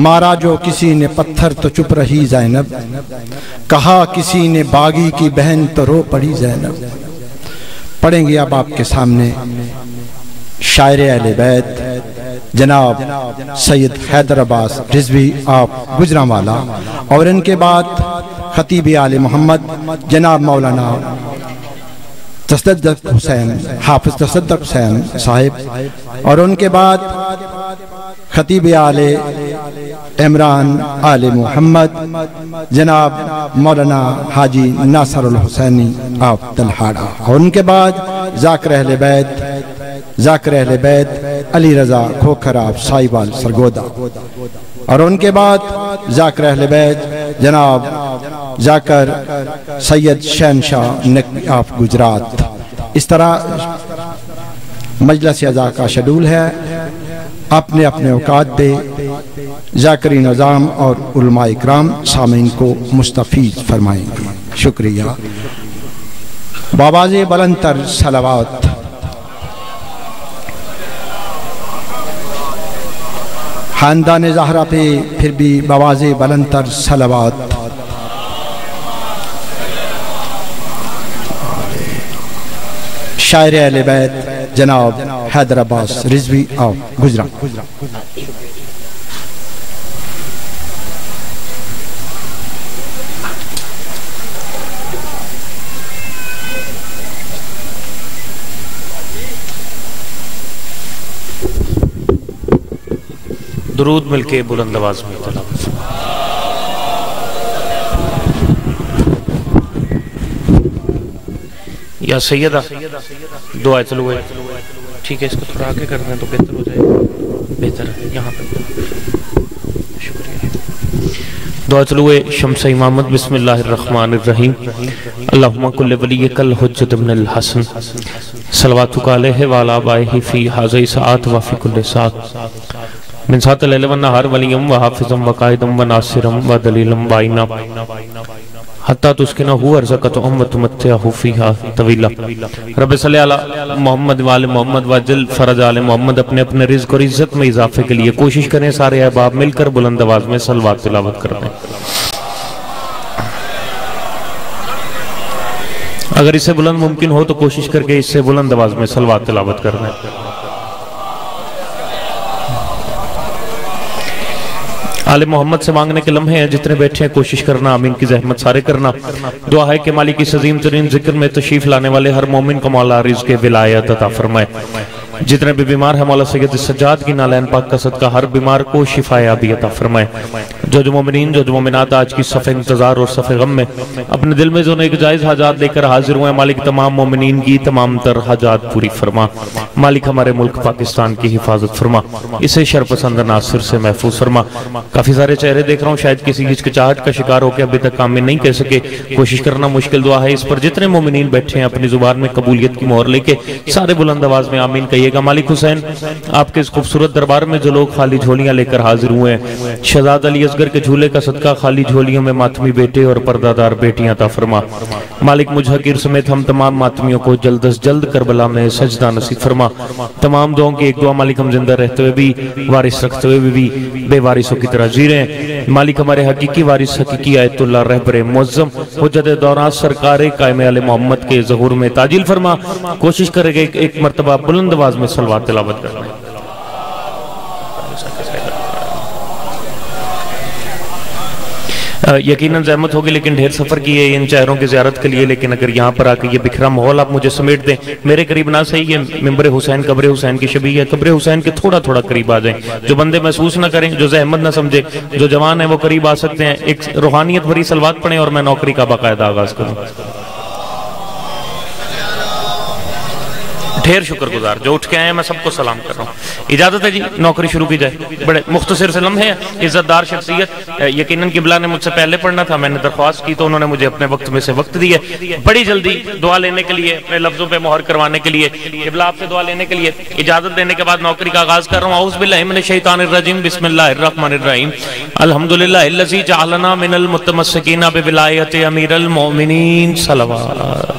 مارا جو کسی نے پتھر تو چپ رہی زینب، کہا کسی نے باغی کی بہن تو رو پڑی زینب۔ پڑھیں گے اب آپ کے سامنے شاعر اہل بیت جناب سید حیدر عباس رضوی آپ گجرانوالہ، اور ان کے بعد خطیب آل محمد جناب مولانا تصدق حسین حافظ تصدق حسین صاحب، اور ان کے بعد خطیب آل عمران آل محمد جناب مولانا حاجی ناصر الحسینی آپ تلہاڑا، اور ان کے بعد ذاکر اہل بیت علی رضا کھوکھر آپ سائیوال سرگودا، اور ان کے بعد ذاکر اہل بیت جناب ذاکر سید شہنشاہ نقوی آپ گجرات۔ اس طرح مجلس اعضاء کا شیڈول ہے، اپنے اپنے اوقات پہ ذاکری نظام اور علماء اکرام سامعین کو مستفید فرمائیں گے۔ شکریہ۔ بآواز بلند تر صلوات خاندان زہرا پہ پھر بھی بآواز بلند تر صلوات۔ شاعر اہل بیت جناب حیدر عباس رضوی آپ گجران۔ درود مل کے بلند آواز میں تلاوت۔ یا سیدہ دو آیت لوے، ٹھیک ہے، اس کو تھوڑا آگے کر دیں تو بہتر ہو جائے گا، بہتر ہے یہاں پہ، شکریہ۔ دو آیت لوے شمس امامت۔ بسم اللہ الرحمن الرحیم۔ اللہم کل ولیک الحجت ابن الحسن صلواتک علیہ وعلی آبائہ فی حاضی ساعت وفی کل ساعت من ساعت اللیل والنہار ولیم وحافظم وقائدم وناصرم ودلیلم بائنا حتی تسکنہو ارزقتہم وتمتعہو فیہا طویلا۔ رب صلی اللہ محمد وآل محمد وجل فرج آل محمد۔ اپنے اپنے رزق اور عزت میں اضافے کے لیے کوشش کریں سارے احباب مل کر بلند آواز میں صلوات تلاوت کر دیں۔ اگر اس سے بلند ممکن ہو تو کوشش کر کے اس سے بلند آواز میں صلوات تلاوت کر دیں۔ آل محمد سے مانگنے کے لمحے ہیں، جتنے بیٹھے ہیں کوشش کرنا آمین کی زحمت سارے کرنا۔ دعا ہے کہ مالک اس عظیم ترین ذکر میں تشریف لانے والے ہر مومن کو مولا رزق ولایت عطا فرمائے۔ جتنے بھی بیمار ہیں مولا سید السجاد کی نالین پاک کا صدقہ ہر بیمار کو شفا یابی عطا فرمائے۔ جو مومنین جو مومنات آج کی صف انتظار اور صف غم میں اپنے دل میں جو ایک جائز حاجات لے کر حاضر ہوئے ہیں، مالک تمام مومنین کی تمام تر حاجات پوری فرما۔ مالک ہمارے ملک پاکستان کی حفاظت فرما، اسے شر پسند ناصر سے محفوظ فرما۔ کافی سارے چہرے دیکھ رہا ہوں، شاید کسی ہچکچاہٹ کا شکار ہو کے ابھی تک کام میں نہیں کہہ سکے، کوشش کرنا مشکل دعا ہے اس پر۔ جتنے مومنین بیٹھے ہیں اپنی زبان میں قبولیت کی مہر لے کے سارے بلند آواز میں آمین کہیے گا۔ مالک حسین آپ کے اس خوبصورت دربار میں جو لوگ خالی جھولیاں لے کر حاضر ہوئے ہیں، شہزاد علی اصغر کے جھولے کا صدقہ خالی جھولیوں میں ماتمی بیٹے اور پردہ دار بیٹیاں عطا فرما۔ مالک مجھ حقیر سمیت ہم تمام ماتمیوں کو جلد از جلد کربلا میں سجدہ نصیب فرما۔ تمام دعاؤں کی ایک دعا مالک ہم زندہ رہتے ہوئے بھی، وارث رکھتے ہوئے بھی بے وارثوں کی طرح جی رہے ہیں۔ مالک ہمارے حقیقی وارث حقیقی آیت اللہ رہبر معظم حجت دوران سرکار قائم علیہ محمد کے ظہور میں تعجیل فرما۔ کوشش کرے گا ایک مرتبہ بلند آواز میں صلوات تلاوت کرنا۔ یقیناً زحمت ہوگی لیکن ڈھیر سفر کی ہے ان چہروں کی زیارت کے لیے، لیکن اگر یہاں پر آ کے یہ بکھرا ماحول آپ مجھے سمیٹ دیں، میرے قریب نہ صحیح ہے، ممبر حسین قبر حسین کی شبیہ ہے، قبر حسین کے تھوڑا تھوڑا قریب آ جائیں، جو بندے محسوس نہ کریں، جو زحمت نہ سمجھے، جو جوان ہیں وہ قریب آ سکتے ہیں، ایک روحانیت بھری صلوات پڑھیں اور میں نوکری کا باقاعدہ آغاز کروں۔ ڈھیر شکر گزار جو اٹھ کے آئے ہیں، میں سب کو سلام کر رہا ہوں۔ اجازت ہے جی نوکری شروع کی جائے۔ بڑے مختصر سے لمحے ہیں، عزت دار شخصیت، یقیناً قبلہ نے مجھ سے پہلے پڑھنا تھا، میں نے درخواست کی تو انہوں نے مجھے اپنے وقت میں سے وقت دی ہے، بڑی جلدی دعا لینے کے لیے، اپنے لفظوں پہ مہر کروانے کے لیے، قبلہ آپ سے دعا لینے کے لیے اجازت دینے کے بعد نوکری کا آغاز کر رہا ہوں۔ اعوذ باللہ من الشیطان الرجیم، بسم اللہ الرحمن الرحیم۔ الحمدللہ الذی جعلنا من المتمسکین بولایت امیر المؤمنین صلوات۔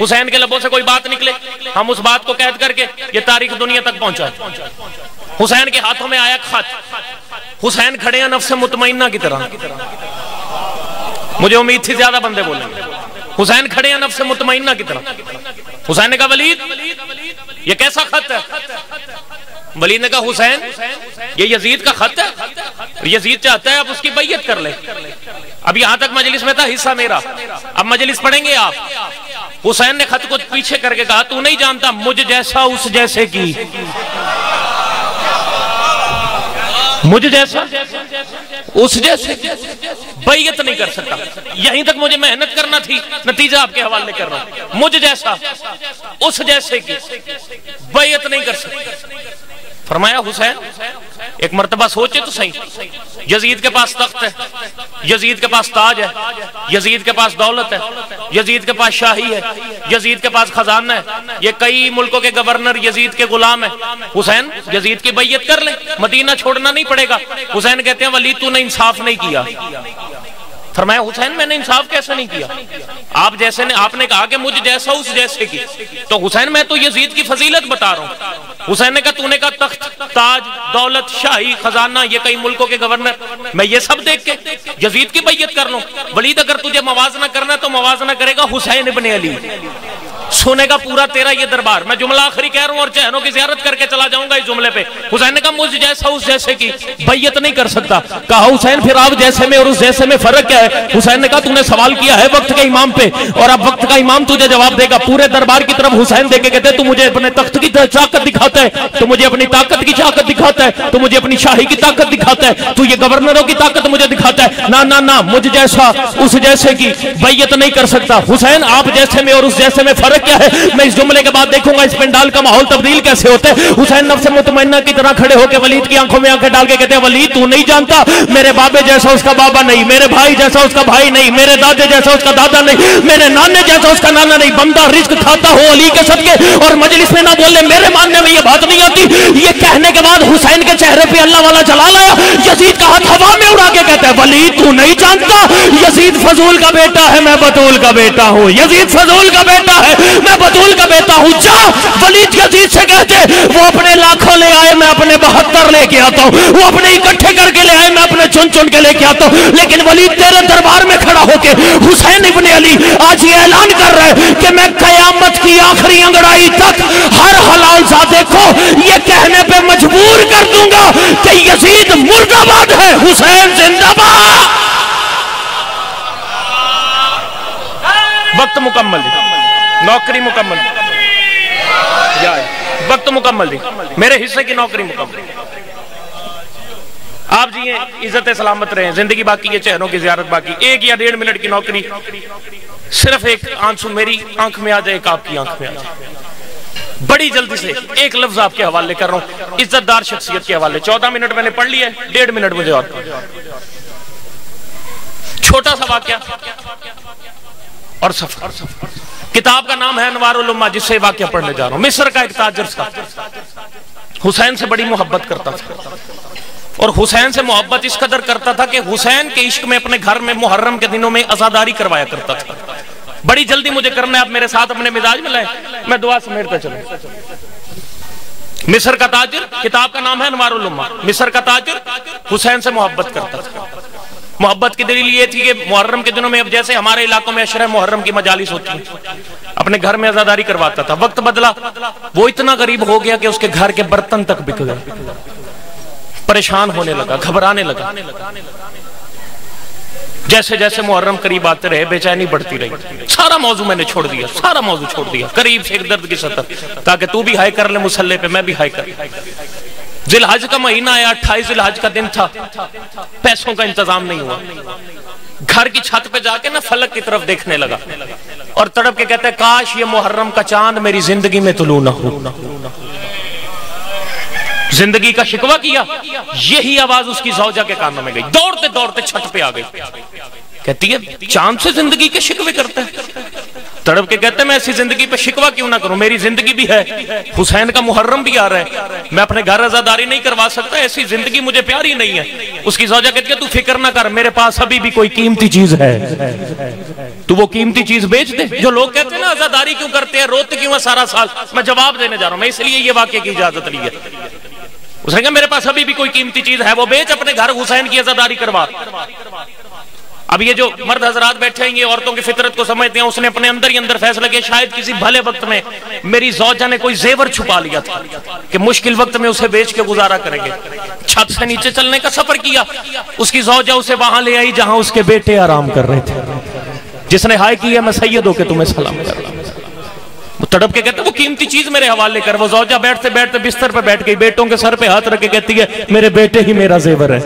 حسین کے لبوں سے کوئی بات نکلے ہم اس بات کو قید کر کے یہ تاریخ دنیا تک پہنچا. حسین کے ہاتھوں میں آیا خط. حسین کھڑے ہیں نفس مطمئنہ کی طرح. مجھے امید تھی زیادہ بندے بولیں گے. حسین کھڑے ہیں نفس مطمئنہ کی طرح. حسین نے کہا ولید یہ کیسا خط ہے؟ ولید نے کہا حسین یہ یزید کا خط ہے. یزید چاہتا ہے اب اس کی بیعت کر لے. اب یہاں تک مجلس میں تھا حصہ میرا. اب مجلس پڑھیں گے آپ. حسین نے خط کو پیچھے کر کے کہا تو نہیں جانتا مجھ جیسا اس جیسے کی. مجھ جیسا اس جیسے بیعت نہیں کر سکتا. یہیں تک مجھے محنت کرنا تھی نتیجہ آپ کے حوالے کر رہا ہوں. مجھ جیسا اس جیسے کی بیعت نہیں کر سکتا. فرمایا حسین ایک مرتبہ سوچے تو صحیح. یزید کے پاس تخت ہے, یزید کے پاس تاج ہے, یزید کے پاس دولت ہے, یزید کے پاس شاہی ہے, یزید کے پاس خزانہ ہے, یہ کئی ملکوں کے گورنر یزید کے غلام ہیں. حسین یزید کی بیعت کر لیں, مدینہ چھوڑنا نہیں پڑے گا. حسین کہتے ہیں ولید تو نے انصاف نہیں کیا. فرمایا حسین میں نے انصاف کیسے نہیں کیا؟ آپ جیسے نے آپ نے کہا کہ مجھ جیسا اس جیسے کی. تو حسین میں تو یزید کی فضیلت بتا رہا ہوں. حسین نے کہا تو نے کہا تخت, تاج, دولت, شاہی, خزانہ, یہ کئی ملکوں کے گورنر, میں یہ سب دیکھ کے یزید کی بیعت کر لوں. ولید اگر تجھے موازنہ کرنا تو موازنہ کرے گا حسین ابن علی. سنے گا پورا تیرا یہ دربار. میں جملہ آخری کہہ رہا ہوں اور چہنوں کی زیارت کر کے چلا جاؤں گا اس جملے پہ. حسین نے کہا مجھ جیسا اس جیسے کی بیعت نہیں کر سکتا. کہا حسین پھر آپ جیسے میں اور اس جیسے میں فرق کیا ہے؟ حسین نے کہا تو نے سوال کیا ہے وقت کے امام پہ اور اب وقت کا امام تجھے جواب دے گا. پورے دربار کی طرف حسین دیکھ کے کہتے ہیں تو مجھے اپنے تخت کی طاقت دکھاتا ہے, تو مجھے اپنی طاقت کی طاقت دکھاتا ہے, تو مجھے اپنی شاہی کی طاقت دکھاتا ہے, تو یہ گورنروں کی طاقت مجھے دکھاتا ہے. نہ نہ نہ مجھ جیسا اس جیسے کی بیعت نہیں کر سکتا. حسین آپ جیسے میں اور اس جیسے میں فرق کیا ہے؟ میں اس جملے کے بعد دیکھوں گا اس پنڈال کا ماحول تبدیل کیسے ہوتا ہے. حسین نفس مطمئنہ کی طرح کھڑے ہو کے ولید کی آنکھوں میں آنکھیں ڈال کے کہتے ہیں ولید تو نہیں جانتا میرے بابے جیسا اس کا بابا نہیں, میرے بھائی جیسا اس کا بھائی نہیں, میرے دادے جیسا اس کا دادا نہیں, میرے نانے جیسا اس کا نانا نہیں. بندہ رزق کھاتا ہو علی کے صدقے اور مجلس میں نہ بولے میرے ماننے میں یہ بات نہیں آتی. یہ کہنے کے بعد حسین کے چہرے پہ اللہ والا جلال آیا. یزید کا ہاتھ ہوا میں اڑا کے کہتا ہے ولید تو نہیں جانتا یزید فضول کا بیٹا ہے, میں بطول کا بیٹا ہوں. یزید فضول کا بیٹا ہے, میں بطول کا بیٹا ہوں. جا ولید یزید سے کہتے وہ اپنے لاکھوں لے آئے میں اپنے 72 لے کے آتا ہوں, وہ اپنے اکٹھے کر کے لے آئے میں اپنے چن چن کے لے کے آتا ہوں. لیکن ولید تیرے دربار میں کھڑا ہو کے حسین ابن علی آج یہ اعلان کر رہا ہے کہ میں قیامت کی آخری انگڑائی تک ہر حلال زادے کو یہ کہنے پہ مجبور کر دوں گا کہ یزید مرد آباد ہے, حسین زندہ باد. وقت مکمل, نوکری مکمل, وقت مکمل دی, میرے حصے کی نوکری مکمل. آپ جی عزت سلامت رہیں, زندگی باقی ہے, چہروں کی زیارت باقی. 1 یا 1.5 منٹ کی نوکری, صرف ایک آنسو میری آنکھ میں آ جائے, ایک آپ کی آنکھ میں آ جائے. بڑی جلدی سے ایک لفظ آپ کے حوالے کر رہا ہوں, عزت دار شخصیت کے حوالے. 14 منٹ میں نے پڑھ لیا ہے, 1.5 منٹ مجھے اور. چھوٹا سا واقعہ اور سفر. کتاب کا نام ہے انوار الامہ, جس سے واقعہ پڑھنے جا رہا ہوں. مصر کا ایک تاجر تھا, حسین سے بڑی محبت کرتا تھا اور حسین سے محبت اس قدر کرتا تھا کہ حسین کے عشق میں اپنے گھر میں محرم کے دنوں میں عزاداری کروایا کرتا تھا. بڑی جلدی مجھے کرنا ہے, آپ میرے ساتھ اپنے مزاج میں لائیں, میں دعا سمیٹتا چلوں. مصر کا تاجر, کتاب کا نام ہے انوار الامہ. مصر کا تاجر حسین سے محبت کرتا تھا. محبت کی دلیل یہ تھی کہ محرم کے دنوں میں اب جیسے ہمارے علاقوں میں عشرہ محرم کی مجالس ہوتی ہیں, اپنے گھر میں عزاداری کرواتا تھا. وقت بدلا, وہ اتنا غریب ہو گیا کہ اس کے گھر کے برتن تک بک گئے. پریشان ہونے لگا, گھبرانے لگا. جیسے جیسے محرم قریب آتے رہے بے چینی بڑھتی رہی. سارا موضوع میں نے چھوڑ دیا, سارا موضوع چھوڑ دیا, قریب سے ایک درد کی سطح, تاکہ تو بھی ہائے کر لے مسلح پہ, میں بھی ہائے کر. ذی الحج کا مہینہ آیا, 28 ذی الحج کا دن تھا. پیسوں کا انتظام نہیں ہوا. گھر کی چھت پہ جا کے نا فلک کی طرف دیکھنے لگا اور تڑپ کے کہتا ہے کاش یہ محرم کا چاند میری زندگی میں طلوع نہ ہو. زندگی کا شکوہ کیا, یہی آواز اس کی زوجہ کے کانوں میں گئی. دوڑتے دوڑتے چھت پہ آ گئی, کہتی ہے چاند سے زندگی کے شکوے کرتا ہے. تڑپ کے کہتے ہیں میں ایسی زندگی پہ شکوہ کیوں نہ کروں, میری زندگی بھی ہے, حسین کا محرم بھی آ رہا ہے, میں اپنے گھر عزاداری نہیں کروا سکتا, ایسی زندگی مجھے پیاری نہیں ہے. اس کی زوجہ کہتی ہے تو فکر نہ کر, میرے پاس ابھی بھی کوئی قیمتی چیز ہے, تو وہ قیمتی چیز بیچ دے. جو لوگ کہتے ہیں نا عزاداری کیوں کرتے ہیں, روتے کیوں ہیں سارا سال, میں جواب دینے جا رہا ہوں. میں اس لیے یہ واقعے کی اجازت لی ہے. اس نے کہا میرے پاس ابھی بھی کوئی قیمتی چیز ہے, وہ بیچ, اپنے گھر حسین کی عزاداری کروا. اب یہ جو مرد حضرات بیٹھے ہیں یہ عورتوں کی فطرت کو سمجھتے ہیں. اس نے اپنے اندر ہی اندر فیصلہ کیا شاید کسی بھلے وقت میں میری زوجہ نے کوئی زیور چھپا لیا تھا کہ مشکل وقت میں اسے بیچ کے گزارا کریں گے. چھت سے نیچے چلنے کا سفر کیا, اس کی زوجہ اسے وہاں لے آئی جہاں اس کے بیٹے آرام کر رہے تھے. جس نے ہائے کی ہے میں سید ہو کے تمہیں سلام کر رہا ہوں. وہ تڑپ کے کہتے ہیں وہ قیمتی چیز میرے حوالے کر. وہ زوجہ بیٹھتے بیٹھتے بستر پہ بیٹھ گئی, بیٹوں کے سر پہ ہاتھ رکھ کے کہتی ہے میرے بیٹے ہی میرا زیور ہے.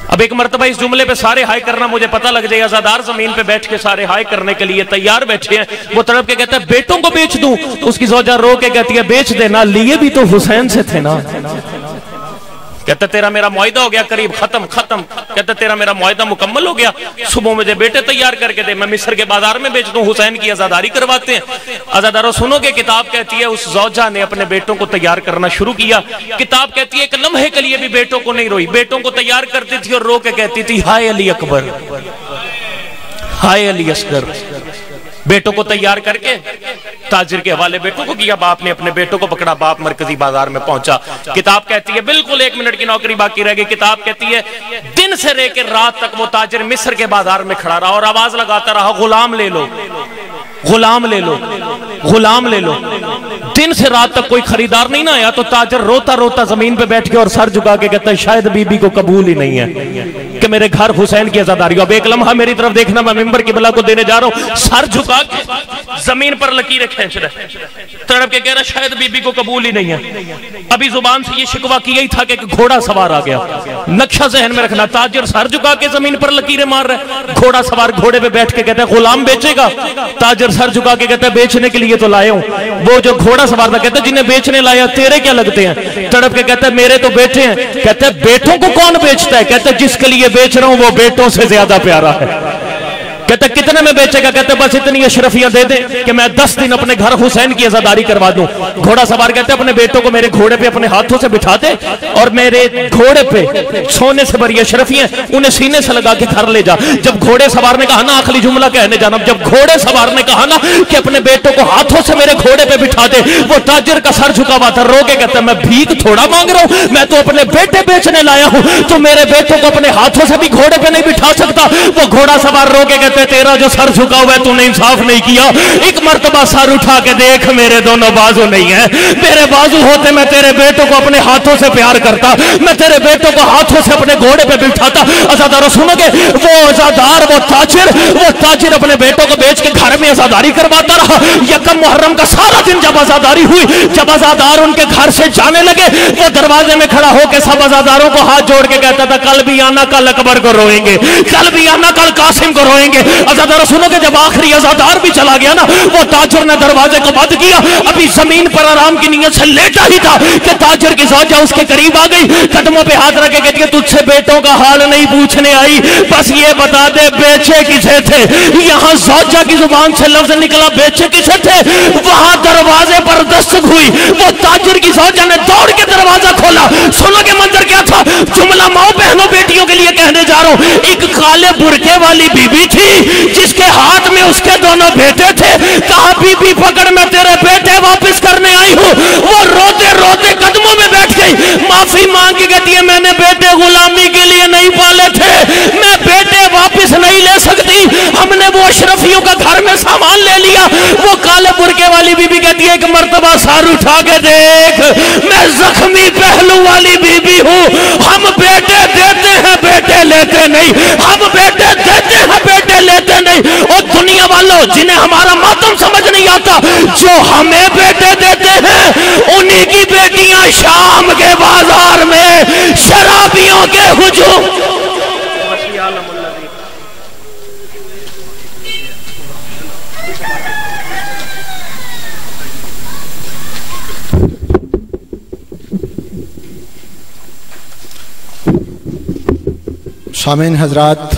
اب ایک مرتبہ اس جملے پہ سارے ہائے کرنا مجھے پتہ لگ جائے. عزادار زمین پہ بیٹھ کے سارے ہائے کرنے کے لیے تیار بیٹھے ہیں. وہ تڑپ کے کہتا ہے بیٹوں کو بیچ دوں. اس کی زوجہ رو کے کہتی ہے بیچ دینا, لیے بھی تو حسین سے تھے نا. کہتا تیرا میرا معاہدہ ہو گیا قریب, ختم. کہتا تیرا میرا معاہدہ مکمل ہو گیا, صبح مجھے بیٹے تیار کر کے دے, میں مصر کے بازار میں بیچ دوں, حسین کی عزاداری کرواتے ہیں. عزاداروں سنو کہ کتاب کہتی ہے اس زوجہ نے اپنے بیٹوں کو تیار کرنا شروع کیا. کتاب کہتی ہے ایک لمحے کے لیے بھی بیٹوں کو نہیں روئی, بیٹوں کو تیار کرتی تھی اور رو کے کہتی تھی ہائے علی اکبر, ہائے علی اصغر. بیٹوں کو تیار کر کے تاجر کے حوالے بیٹوں کو کیا. باپ نے اپنے بیٹوں کو پکڑا, باپ مرکزی بازار میں پہنچا. کتاب کہتی ہے بالکل 1 منٹ کی نوکری باقی رہ گئی. کتاب کہتی ہے دن سے لے کے رات تک وہ تاجر مصر کے بازار میں کھڑا رہا اور آواز لگاتا رہا غلام لے لو, غلام لے لو, غلام لے لو. دن سے رات تک کوئی خریدار نہیں نہ آیا تو تاجر روتا روتا زمین پہ بیٹھ کے اور سر جھکا کے کہتا ہے شاید بی بی کو قبول ہی نہیں ہے کہ میرے گھر حسین کی عزاداری ہو. اب ایک لمحہ میری طرف دیکھنا, میں ممبر کی بلا کو دینے جا رہا ہوں, سر جھکا کے زمین پر لکیریں کھینچ رہے, تڑپ کے کہہ رہا شاید بی بی کو قبول ہی نہیں ہے. ابھی زبان سے یہ شکوہ کیا ہی تھا کہ ایک گھوڑا سوار آ گیا. نقشہ ذہن میں رکھنا, تاجر سر جھکا کے زمین پر لکیریں مار رہے, گھوڑا سوار گھوڑے پہ بیٹھ کے کہتا ہے غلام بیچے گا. تاجر سر جھکا کے کہتا ہے بیچنے کے لیے تو لائے ہوں. وہ جو گھوڑا سوار تھا کہتا ہے جنہیں بیچنے لایا تیرے کیا لگتے ہیں. تڑپ کے کہتا ہے میرے تو بیٹے ہیں. کہتا ہے بیٹوں کو کون بیچتا ہے. کہتا ہے جس کے لیے بیچ رہا ہوں وہ بیٹوں سے زیادہ پیارا ہے. کہتا ہے کتنے میں بیچے گا. کہتا ہے بس اتنی اشرفیاں دے دیں کہ میں 10 دن اپنے گھر حسین کی عزاداری کروا دوں. گھوڑا سوار کہتا ہے اپنے بیٹوں کو میرے گھوڑے پہ اپنے ہاتھوں سے بٹھا دے اور میرے گھوڑے پہ سونے سے بھری اشرفیاں انہیں سینے سے لگا کے گھر لے جا. جب گھوڑے سوار نے کہا نا, آخری جملہ کہنے جانا, جب گھوڑے سوار نے کہا نا کہ اپنے بیٹوں کو ہاتھوں سے میرے گھوڑے پہ بٹھا دے, وہ تاجر کا سر جھکا ہوا تھا, رو کے کہتا ہے میں بھیک تھوڑا مانگ رہا ہوں, میں تو اپنے بیٹے بیچنے لایا ہوں, تو میرے بیٹوں کو اپنے ہاتھوں سے بھی گھوڑے پہ نہیں بٹھا سکتا. وہ گھوڑا سوار رو کے کہتے تیرا جو سر جھکا ہوا ہے تو نے انصاف نہیں کیا. ایک مرتبہ سر اٹھا کے دیکھ میرے دونوں بازو نہیں ہیں. میرے بازو ہوتے میں تیرے بیٹوں کو اپنے ہاتھوں سے پیار کرتا, میں تیرے بیٹوں کو ہاتھوں سے اپنے گھوڑے پہ بٹھاتا. عزاداروں سنو گے وہ عزادار, وہ تاجر اپنے بیٹوں کو بیچ کے گھر میں عزاداری کرواتا رہا. یکم محرم کا سارا دن جب عزاداری ہوئی, جب عزادار ان کے گھر سے جانے لگے, وہ دروازے میں کھڑا ہو کے سب عزاداروں کو ہاتھ جوڑ کے کہتا تھا کل بھی آنا, کل اکبر کو روئیں گے, کل بھی آنا, کل قاسم کو روئیں گے. عزاداروں سنو کہ جب آخری عزادار بھی چلا گیا نا, وہ تاجر نے دروازے کو بند کیا. ابھی زمین پر آرام کی نیت سے لیٹا ہی تھا کہ تاجر کی زوجہ اس کے قریب آ گئی, قدموں پہ ہاتھ رکھ کے کہتی ہے تجھ سے بیٹوں کا حال نہیں پوچھنے آئی, بس یہ بتا دے بیچے کسے تھے. یہاں زوجہ کی زبان سے لفظ نکلا بیچے کسے تھے. وہاں دروازے پر دستک ہوئی, وہ تاجر کی زوجہ نے دوڑ کے دروازہ کھولا. سنو کہ منظر کیا تھا, جملہ ماں بہنوں بیٹیوں کے لیے کہنے جا رہا ہوں. ایک کالے برقعے والی بی بی تھی جس کے ہاتھ میں اس کے دونوں بیٹے تھے. کہا بی بی پکڑ, میں تیرے بیٹے واپس کرنے آئی ہوں. وہ روتے روتے قدموں میں بیٹھ گئی, معافی مانگ کے کہتی ہے میں نے بیٹے غلامی کے لیے نہیں پالے تھے, میں بیٹے واپس نہیں لے سکتی, ہم نے وہ اشرفیوں کا گھر میں سامان لے لیا. وہ کالے برقعے والی بی بی کہتی ہے ایک مرتبہ سر اٹھا کے دیکھ, میں زخمی پہلو والی بی بی ہوں. ہم بیٹے دیتے ہیں بیٹے لیتے نہیں, ہم بیٹے دیتے ہیں بیٹے لیتے نہیں. اور دنیا والوں جنہیں ہمارا ماتم سمجھ نہیں آتا, جو ہمیں بیٹے دیتے ہیں انہی کی بیٹیاں شام کے بازار میں شرابیوں کے ہجوم. سامعین حضرات,